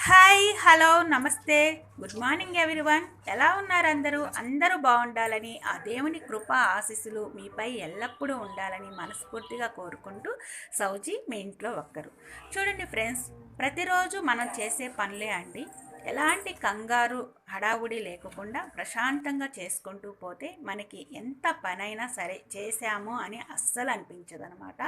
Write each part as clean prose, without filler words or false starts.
Hi hello నమస్తే good morning everyone. ఎలా ఉన్నారు అందరూ బాగుండాలని ఆ దేవుని కృప ఆశీస్సులు మీపై ఎల్లప్పుడూ ఉండాలని మనస్ఫూర్తిగా కోరుకుంటూ సౌజీ మీ ఇంట్లో ఒక్కరు. చూడండి ఫ్రెండ్స్, ప్రతిరోజు మనం చేసే పనులే అండి. ఎలాంటి కంగారు హడావుడి లేకుండా ప్రశాంతంగా చేసుకుంటూ పోతే మనకి ఎంత పనైనా సరే చేశాము అని అస్సలు అనిపించదు అనమాట.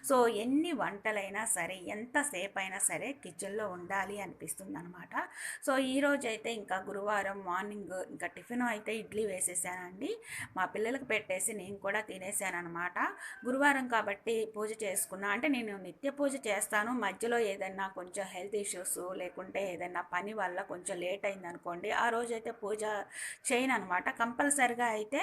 సో ఎన్ని వంటలైనా సరే ఎంతసేపు అయినా సరే కిచెన్లో ఉండాలి అనిపిస్తుంది అనమాట. సో ఈరోజు అయితే ఇంకా గురువారం మార్నింగ్ ఇంకా టిఫిన్ అయితే ఇడ్లీ వేసేసానండి. మా పిల్లలకు పెట్టేసి నేను కూడా తినేసాను అనమాట. గురువారం కాబట్టి పూజ చేసుకున్నా అంటే నేను నిత్య పూజ చేస్తాను. మధ్యలో ఏదైనా కొంచెం హెల్త్ ఇష్యూస్ లేకుంటే ఏదైనా పని వల్ల కొంచెం లేట్ అయింది అనుకోండి, ఆ రోజైతే పూజ చేయను అనమాట. కంపల్సరిగా అయితే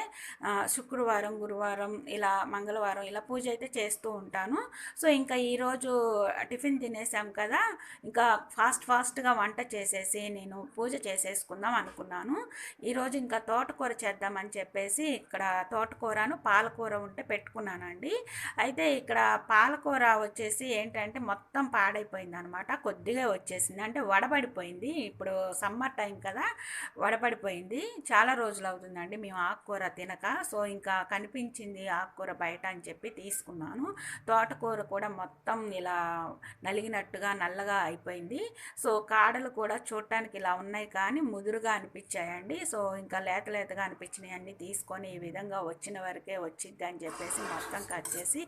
శుక్రవారం, గురువారం, ఇలా మంగళవారం ఇలా పూజ అయితే చేస్తూ ఉంటాను. సో ఇంకా ఈరోజు టిఫిన్ తినేసాం కదా, ఇంకా ఫాస్ట్గా వంట చేసేసి నేను పూజ చేసేసుకుందాం అనుకున్నాను. ఈరోజు ఇంకా తోటకూర చేద్దామని చెప్పేసి ఇక్కడ తోటకూరను పాలకూర ఉంటే పెట్టుకున్నానండి. అయితే ఇక్కడ పాలకూర వచ్చేసి ఏంటంటే మొత్తం పాడైపోయింది అనమాట. కొద్దిగా వచ్చేసింది అంటే వడబడిపోయింది. ఇప్పుడు సమ్మర్ టైం కదా, వడబడిపోయింది. చాలా రోజులు అవుతుందండి మేము ఆకుకూర తినక. సో ఇంకా కనిపించింది ఆకుకూర బయట అని చెప్పి తీసుకున్నాను. తోటకూర కూడా మొత్తం ఇలా నలిగినట్టుగా నల్లగా అయిపోయింది. సో కాడలు కూడా చూడటానికి ఇలా ఉన్నాయి కానీ ముదురుగా అనిపించాయండి. సో ఇంకా లేతగా అనిపించినాయి అన్నీ తీసుకొని ఈ విధంగా వచ్చిన వరకే వచ్చిద్ది అని చెప్పేసి మొత్తం కట్ చేసి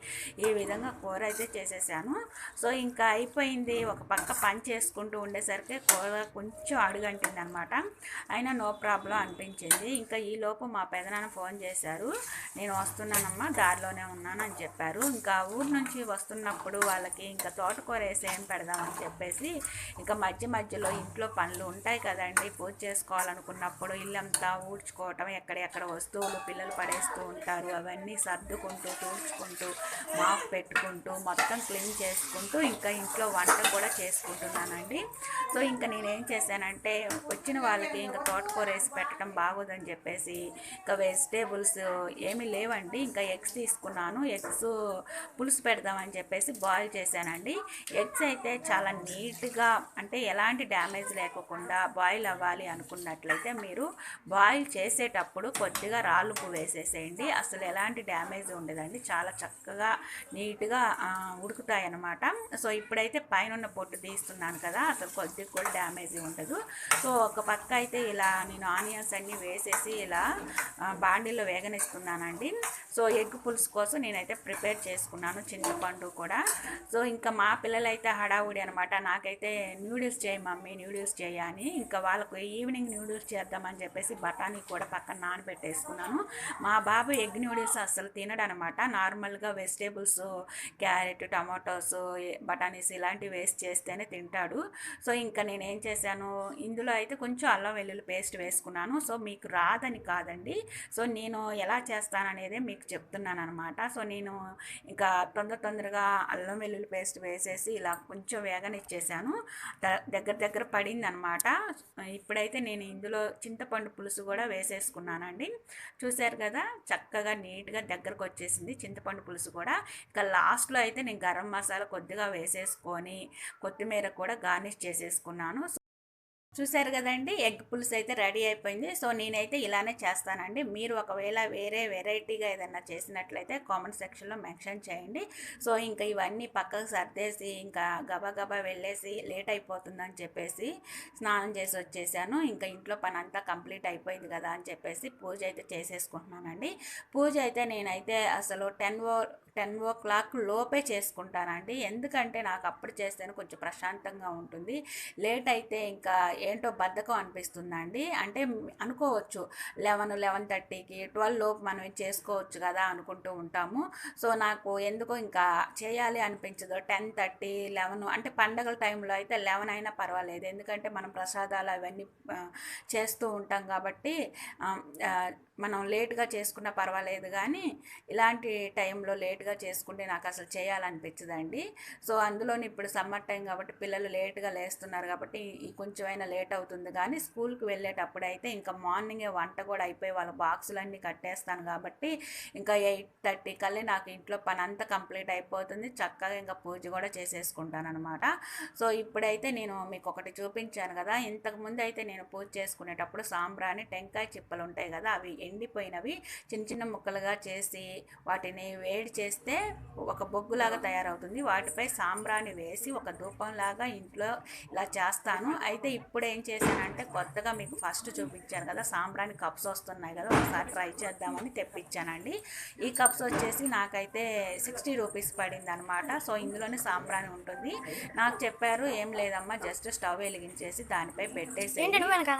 ఈ విధంగా కూర అయితే చేసేసాను. సో ఇంకా అయిపోయింది. ఒక పక్క పని చేసుకుంటూ ఉండేసరికి కూర కొంచెం అడుగంటింది అనమాట. అయినా నో ప్రాబ్లం అనిపించింది. ఇంకా ఈలోపు మా పెదనాన్న ఫోన్ చేశారు. నేను వస్తున్నానమ్మా, దారిలోనే ఉన్నాను అని చెప్పారు. ఇంకా ఊరు నుంచి వస్తున్నప్పుడు వాళ్ళకి ఇంకా తోటకూర వేసి ఏం పెడదామని చెప్పేసి ఇంకా మధ్యలో ఇంట్లో పనులు ఉంటాయి కదండి. పూజ చేసుకోవాలనుకున్నప్పుడు ఇల్లంతా ఊడ్చుకోవటం, ఎక్కడెక్కడ వస్తువులు పిల్లలు పడేస్తూ ఉంటారు, అవన్నీ సర్దుకుంటూ తూడ్చుకుంటూ మాప్ పెట్టుకుంటూ మొత్తం క్లీన్ చేసుకుంటూ ఇంకా ఇంట్లో వంట కూడా చేసుకుంటున్నానండి. సో ఇంకా నేనేం చేశానంటే వచ్చిన వాళ్ళకి ఇంకా తోటకూర వేసి పెట్టడం బాగోదని చెప్పేసి ఇంకా వెజిటేబుల్స్ ఏమీ లేవండి. ఇంకా ఎగ్స్ తీసుకున్నాను. ఎగ్స్ పులుసు పెడదామని చెప్పేసి బాయిల్ చేశానండి. ఎగ్స్ అయితే చాలా నీట్గా అంటే ఎలాంటి డ్యామేజ్ లేకుండా బాయిల్ అవ్వాలి అనుకున్నట్లయితే మీరు బాయిల్ చేసేటప్పుడు కొద్దిగా రాళ్ళుప్పు వేసేసేయండి. అసలు ఎలాంటి డ్యామేజ్ ఉండదండి. చాలా చక్కగా నీట్గా ఉడుకుతాయి అన్నమాట. సో ఇప్పుడైతే పైన పొట్టు తీస్తున్నాను కదా, అసలు కొద్దిగా కూడా డ్యామేజ్ ఉండదు. సో ఒక పక్క అయితే ఇలా నేను ఆనియన్స్ అన్నీ వేసేసి ఇలా బాండీలో వేగనిస్తున్నానండి. సో ఎగ్ పులుసు కోసం నేనైతే ప్రిపేర్ చేసుకున్నాను, చింతపండు కూడా. సో ఇంకా మా పిల్లలైతే హడావుడి అనమాట. నాకైతే న్యూడిల్స్ చేయి మమ్మీ, న్యూడిల్స్ చేయని. ఇంకా వాళ్ళకు ఈవినింగ్ న్యూడిల్స్ చేద్దామని చెప్పేసి బఠానీ కూడా పక్కన నానబెట్టేసుకున్నాను. మా బాబు ఎగ్ న్యూడిల్స్ అసలు తినడనమాట. నార్మల్గా వెజిటేబుల్స్ క్యారెట్, టమాటోస్, బఠానీస్ ఇలాంటివి వేస్ట్ చేస్తేనే తింటాడు. సో ఇంకా నేనేం చేశాను, ఇందులో అయితే కొంచెం అల్లం వెల్లుల్లి పేస్ట్ వేసుకున్నాను. సో మీకు రాదని కాదండి, సో నేను ఎలా చేస్తాననేదే మీకు చెప్తున్నాను అనమాట. సో నేను ఇంకా తొందరగా అల్లం వెల్లుల్లి పేస్ట్ వేసేసి ఇలా కొంచెం వేగనిచ్చేసాను. దగ్గర పడింది అనమాట. ఇప్పుడైతే నేను ఇందులో చింతపండు పులుసు కూడా వేసేసుకున్నానండి. చూశారు కదా, చక్కగా నీట్గా దగ్గరకు వచ్చేసింది చింతపండు పులుసు కూడా. ఇంకా లాస్ట్లో అయితే నేను గరం మసాలా కొద్దిగా వేసేసుకొని కొత్తిమీర కూడా గార్నిష్ చేసేసుకున్నాను. చూశారు కదండి, ఎగ్ పులుసు అయితే రెడీ అయిపోయింది. సో నేనైతే ఇలానే చేస్తానండి. మీరు ఒకవేళ వేరే వెరైటీగా ఏదైనా చేసినట్లయితే కామెంట్ సెక్షన్లో మెన్షన్ చేయండి. సో ఇంకా ఇవన్నీ పక్కకు సర్దేసి ఇంకా గబా వెళ్ళేసి లేట్ అయిపోతుందని చెప్పేసి స్నానం చేసి వచ్చేసాను. ఇంకా ఇంట్లో పని అంతా కంప్లీట్ అయిపోయింది కదా అని చెప్పేసి పూజ అయితే చేసేసుకుంటున్నానండి. పూజ అయితే నేనైతే అసలు 10 o'clock లోపే చేసుకుంటానండి. ఎందుకంటే నాకు అప్పుడు చేస్తేనే కొంచెం ప్రశాంతంగా ఉంటుంది. లేట్ అయితే ఇంకా ఏంటో బద్ధకం అనిపిస్తుందండి. అంటే అనుకోవచ్చు 11:30కి 12 లోపు మనం చేసుకోవచ్చు కదా అనుకుంటూ ఉంటాము. సో నాకు ఎందుకో ఇంకా చేయాలి అనిపించదు. 10:30, 11 అంటే పండగల టైంలో అయితే 11 అయినా పర్వాలేదు. ఎందుకంటే మనం ప్రసాదాలు అవన్నీ చేస్తూ ఉంటాం కాబట్టి మనం లేట్గా చేసుకున్నా పర్వాలేదు. కానీ ఇలాంటి టైంలో లేట్గా చేసుకుంటే నాకు అసలు చేయాలనిపించదండి. సో అందులోని ఇప్పుడు సమ్మర్ టైం కాబట్టి పిల్లలు లేట్గా లేస్తున్నారు కాబట్టి ఈ కొంచెమైనా లేట్ అవుతుంది, కానీ స్కూల్కి వెళ్ళేటప్పుడు అయితే ఇంకా మార్నింగే వంట కూడా అయిపోయి వాళ్ళ బాక్సులన్నీ కట్టేస్తాను కాబట్టి ఇంకా 8:30 కల్లా నాకు ఇంట్లో పని అంతా కంప్లీట్ అయిపోతుంది. చక్కగా ఇంకా పూజ కూడా చేసేసుకుంటాను అనమాట. సో ఇప్పుడైతే నేను మీకు ఒకటి చూపించాను కదా, ఇంతకుముందు అయితే నేను పూజ చేసుకునేటప్పుడు సాంబ్రాణి టెంకాయ చిప్పలు ఉంటాయి కదా, అవి ఎండిపోయినవి చిన్న చిన్న ముక్కలుగా చేసి వాటిని వేడి చేస్తే ఒక బొగ్గులాగా తయారవుతుంది. వాటిపై సాంబ్రాణి వేసి ఒక ధూపంలాగా ఇంట్లో ఇలా చేస్తాను. అయితే ఇప్పుడు ఏం చేశానంటే కొత్తగా మీకు ఫస్ట్ చూపించాను కదా, సాంబ్రాణి కప్స్ వస్తున్నాయి కదా, ఒకసారి ట్రై చేద్దామని తెప్పించానండి. ఈ కప్స్ వచ్చేసి నాకైతే 60 రూపీస్ పడింది అనమాట. సో ఇందులోనే సాంబ్రాణి ఉంటుంది. నాకు చెప్పారు ఏం లేదమ్మా, జస్ట్ స్టవ్ వెలిగించేసి దానిపై పెట్టేసి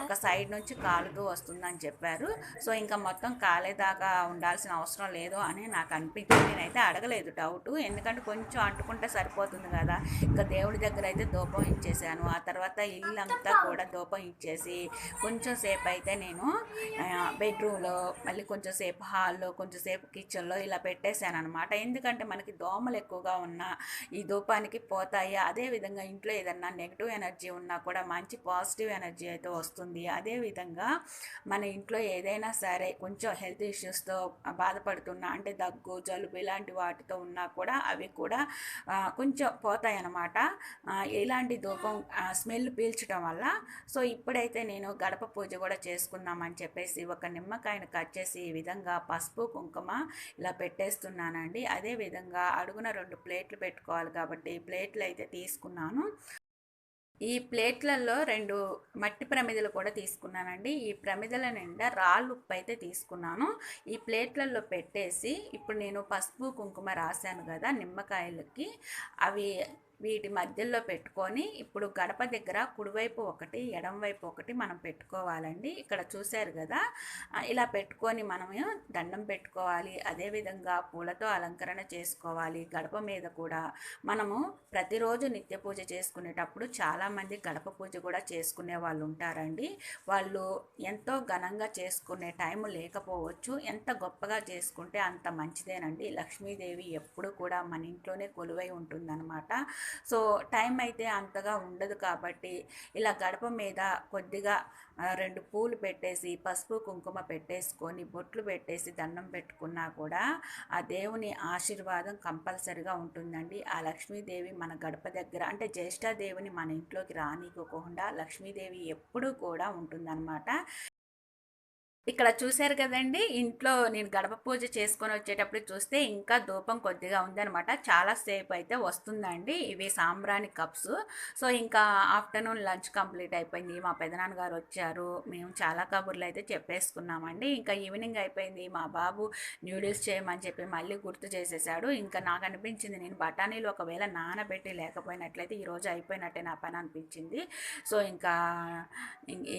ఒక సైడ్ నుంచి కాలుతూ వస్తుందని చెప్పారు. సో ఇంకా మొత్తం కాలేదాకా ఉండాల్సిన అవసరం లేదు అని నాకు అనిపించింది. నేనైతే అడగలేదు డౌట్, ఎందుకంటే కొంచెం అంటుకుంటే సరిపోతుంది కదా. ఇంకా దేవుడి దగ్గర అయితే ధూపం ఇచ్చేసాను. ఆ తర్వాత ఇల్లంతా కూడా ధూపం ఇచ్చేసి కొంచెం సేపు అయితే నేను బెడ్రూమ్లో, మళ్ళీ కొంచెం సేపు హాల్లో, కొంచెం సేపు కిచెన్లో ఇలా పెట్టేశాను అనమాట. ఎందుకంటే మనకి దోమలు ఎక్కువగా ఉన్న ఈ ధూపానికి పోతాయి. అదేవిధంగా ఇంట్లో ఏదన్నా నెగిటివ్ ఎనర్జీ ఉన్నా కూడా మంచి పాజిటివ్ ఎనర్జీ అయితే వస్తుంది. అదేవిధంగా మన ఇంట్లో ఏదైనా సరే కొంచెం హెల్త్ ఇష్యూస్తో బాధపడుతున్నా, అంటే దగ్గు, జలుబు ఇలాంటి వాటితో ఉన్నా కూడా అవి కూడా కొంచెం పోతాయి అన్నమాట ఇలాంటి ధూపం స్మెల్ పీల్చడం వల్ల. సో ఇప్పుడైతే నేను గడప పూజ కూడా చేసుకుందామని చెప్పేసి ఒక నిమ్మకాయను కట్ చేసి ఈ విధంగా పసుపు కుంకుమ ఇలా పెట్టేస్తున్నానండి. అదేవిధంగా అడుగున 2 ప్లేట్లు పెట్టుకోవాలి కాబట్టి ప్లేట్లు అయితే తీసుకున్నాను. ఈ ప్లేట్లలో 2 మట్టి ప్రమిదలు కూడా తీసుకున్నానండి. ఈ ప్రమిదల నిండా రాళ్ళు ఉప్పు అయితే తీసుకున్నాను. ఈ ప్లేట్లలో పెట్టేసి ఇప్పుడు నేను పసుపు కుంకుమ రాశాను కదా నిమ్మకాయలకి, అవి వీటి మధ్యలో పెట్టుకొని ఇప్పుడు గడప దగ్గర కుడివైపు ఒకటి, ఎడంవైపు ఒకటి మనం పెట్టుకోవాలండి. ఇక్కడ చూశారు కదా, ఇలా పెట్టుకొని మనము దండం పెట్టుకోవాలి. అదేవిధంగా పూలతో అలంకరణ చేసుకోవాలి. గడప మీద కూడా మనము ప్రతిరోజు నిత్య పూజ చేసుకునేటప్పుడు చాలామంది గడప పూజ కూడా చేసుకునే వాళ్ళు ఉంటారండి. వాళ్ళు ఎంతో ఘనంగా చేసుకునే టైం లేకపోవచ్చు, ఎంత గొప్పగా చేసుకుంటే అంత మంచిదేనండి. లక్ష్మీదేవి ఎప్పుడు కూడా మన ఇంట్లోనే కొలువై ఉంటుందన్నమాట. సో టైం అయితే అంతగా ఉండదు కాబట్టి ఇలా గడప మీద కొద్దిగా 2 పూలు పెట్టేసి పసుపు కుంకుమ పెట్టేసుకొని బొట్లు పెట్టేసి దండం పెట్టుకున్నా కూడా ఆ దేవుని ఆశీర్వాదం కంపల్సరిగా ఉంటుందండి. ఆ లక్ష్మీదేవి మన గడప దగ్గర, అంటే జ్యేష్ఠాదేవిని మన ఇంట్లోకి రానివ్వకుండా లక్ష్మీదేవి ఎప్పుడూ కూడా ఉంటుందన్నమాట. ఇక్కడ చూశారు కదండి, ఇంట్లో నేను గడప పూజ చేసుకొని వచ్చేటప్పుడు చూస్తే ఇంకా ధూపం కొద్దిగా ఉందనమాట. చాలా సేపు అయితే వస్తుందండి ఇవి సాంబ్రాణి కప్స్. సో ఇంకా ఆఫ్టర్నూన్ లంచ్ కంప్లీట్ అయిపోయింది. మా పెదనాన్నగారు వచ్చారు, మేము చాలా కబుర్లు అయితే చెప్పేసుకున్నామండి. ఇంకా ఈవినింగ్ అయిపోయింది. మా బాబు న్యూడిల్స్ చేయమని చెప్పి మళ్ళీ గుర్తు చేసేసాడు. ఇంకా నాకు అనిపించింది నేను బఠానీలు ఒకవేళ నానబెట్టి లేకపోయినట్లయితే ఈరోజు అయిపోయినట్టే నా పని అనిపించింది. సో ఇంకా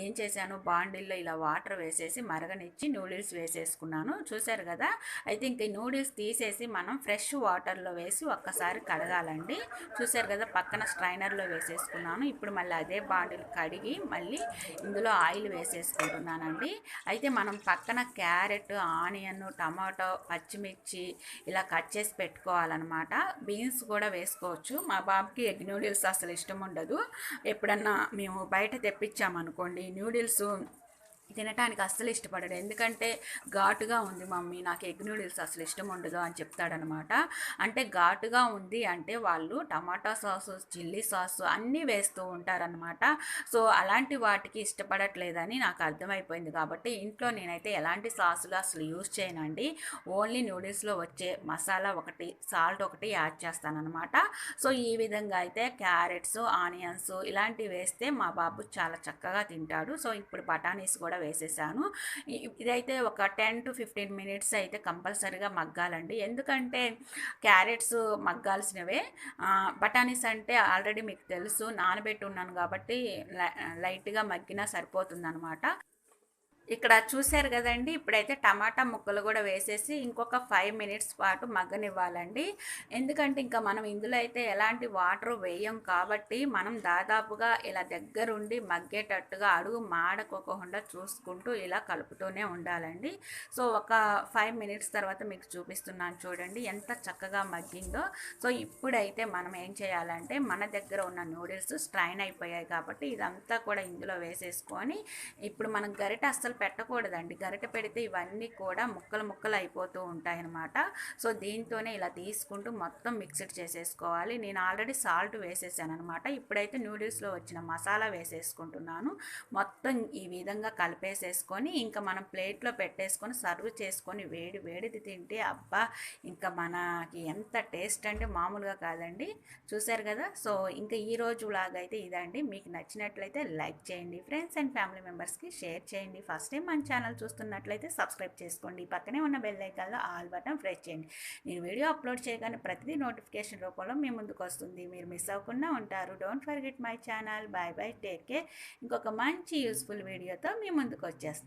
ఏం చేశాను, బాండిల్లో ఇలా వాటర్ వేసేసి మరగనిచ్చి నూడిల్స్ వేసేసుకున్నాను. చూశారు కదా, అయితే ఇంక నూడిల్స్ తీసేసి మనం ఫ్రెష్ వాటర్లో వేసి ఒక్కసారి కడగాలండి. చూశారు కదా, పక్కన స్ట్రైనర్లో వేసేసుకున్నాను. ఇప్పుడు మళ్ళీ అదే బాండిల్ కడిగి మళ్ళీ ఇందులో ఆయిల్ వేసేసుకుంటున్నానండి. అయితే మనం పక్కన క్యారెట్, ఆనియన్, టమాటో, పచ్చిమిర్చి ఇలా కట్ చేసి పెట్టుకోవాలన్నమాట. బీన్స్ కూడా వేసుకోవచ్చు. మా బాబుకి ఎగ్ నూడిల్స్ అసలు ఇష్టం ఉండదు. ఎప్పుడన్నా మేము బయట తెప్పించామనుకోండి నూడిల్స్ తినటానికి అస్సలు ఇష్టపడడు. ఎందుకంటే ఘాటుగా ఉంది మమ్మీ, నాకు ఎగ్ నూడిల్స్ అసలు ఇష్టం ఉండదు అని చెప్తాడనమాట. అంటే ఘాటుగా ఉంది అంటే వాళ్ళు టమాటా సాసు, చిల్లీ సాసు అన్నీ వేస్తూ ఉంటారనమాట. సో అలాంటి వాటికి ఇష్టపడట్లేదని నాకు అర్థమైపోయింది. కాబట్టి ఇంట్లో నేనైతే ఎలాంటి సాసులు అసలు యూజ్ చేయనండి. ఓన్లీ నూడిల్స్లో వచ్చే మసాలా ఒకటి, సాల్ట్ ఒకటి యాడ్ చేస్తానమాట. సో ఈ విధంగా అయితే క్యారెట్స్, ఆనియన్స్ ఇలాంటివి వేస్తే మా బాబు చాలా చక్కగా తింటాడు. సో ఇప్పుడు బఠానీస్ కూడా వేసేసాను. ఇదైతే ఒక 10 to 15 మినిట్స్ అయితే కంపల్సరీగా మగ్గాలండి. ఎందుకంటే క్యారెట్స్ మగ్గాల్సినవే, బఠానీస్ అంటే ఆల్రెడీ మీకు తెలుసు నానబెట్టి ఉన్నాను కాబట్టి లైట్గా మగ్గినా సరిపోతుందన్నమాట. ఇక్కడ చూసారు కదండి. ఇప్పుడైతే టమాటా ముక్కలు కూడా వేసేసి ఇంకొక 5 మినిట్స్ పాటు మగ్గనివ్వాలండి. ఎందుకంటే ఇంకా మనం ఇందులో అయితే ఎలాంటి వాటర్ వేయం కాబట్టి మనం దాదాపుగా ఇలా దగ్గరుండి మగ్గేటట్టుగా అడుగు మాడకోకుండా చూసుకుంటూ ఇలా కలుపుతూనే ఉండాలండి. సో ఒక 5 మినిట్స్ తర్వాత మీకు చూపిస్తున్నాను చూడండి ఎంత చక్కగా మగ్గిందో. సో ఇప్పుడైతే మనం ఏం చేయాలంటే మన దగ్గర ఉన్న నూడిల్స్ స్ట్రైన్ అయిపోయాయి కాబట్టి ఇదంతా కూడా ఇందులో వేసేసుకొని ఇప్పుడు మనం గరిట అస్సలు పెట్టకూడదండి. గరిట పెడితే ఇవన్నీ కూడా ముక్కలు ముక్కలు అయిపోతూ ఉంటాయి అన్నమాట. సో దీంతోనే ఇలా తీసుకుంటూ మొత్తం మిక్స్డ్ చేసేసుకోవాలి. నేను ఆల్రెడీ సాల్ట్ వేసేసాను అనమాట. ఇప్పుడైతే నూడిల్స్లో వచ్చిన మసాలా వేసేసుకుంటున్నాను. మొత్తం ఈ విధంగా కలిపేసేసుకొని ఇంకా మనం ప్లేట్లో పెట్టేసుకొని సర్వ్ చేసుకొని వేడి వేడిది తింటే అబ్బా ఇంకా మనకి ఎంత టేస్ట్ అంటే మామూలుగా కాదండి. చూసారు కదా. సో ఇంకా ఈ రోజు లాగైతే ఇదండి. మీకు నచ్చినట్లయితే లైక్ చేయండి, ఫ్రెండ్స్ అండ్ ఫ్యామిలీ మెంబర్స్కి షేర్ చేయండి. ఫస్ట్ టైం మన ఛానల్ చూస్తున్నట్లయితే సబ్స్క్రైబ్ చేసుకోండి. పక్కనే ఉన్న బెల్ ఐకాన్లో ఆల్ బటన్ ప్రెస్ చేయండి. నేను వీడియో అప్లోడ్ చేయగానే ప్రతిదీ నోటిఫికేషన్ రూపంలో మీ ముందుకు వస్తుంది. మీరు మిస్ అవ్వకుండా ఉంటారు. Don't forget my channel. Bye bye, take care. ఇంకొక మంచి యూస్ఫుల్ వీడియోతో మీ ముందుకు వచ్చేస్తాను.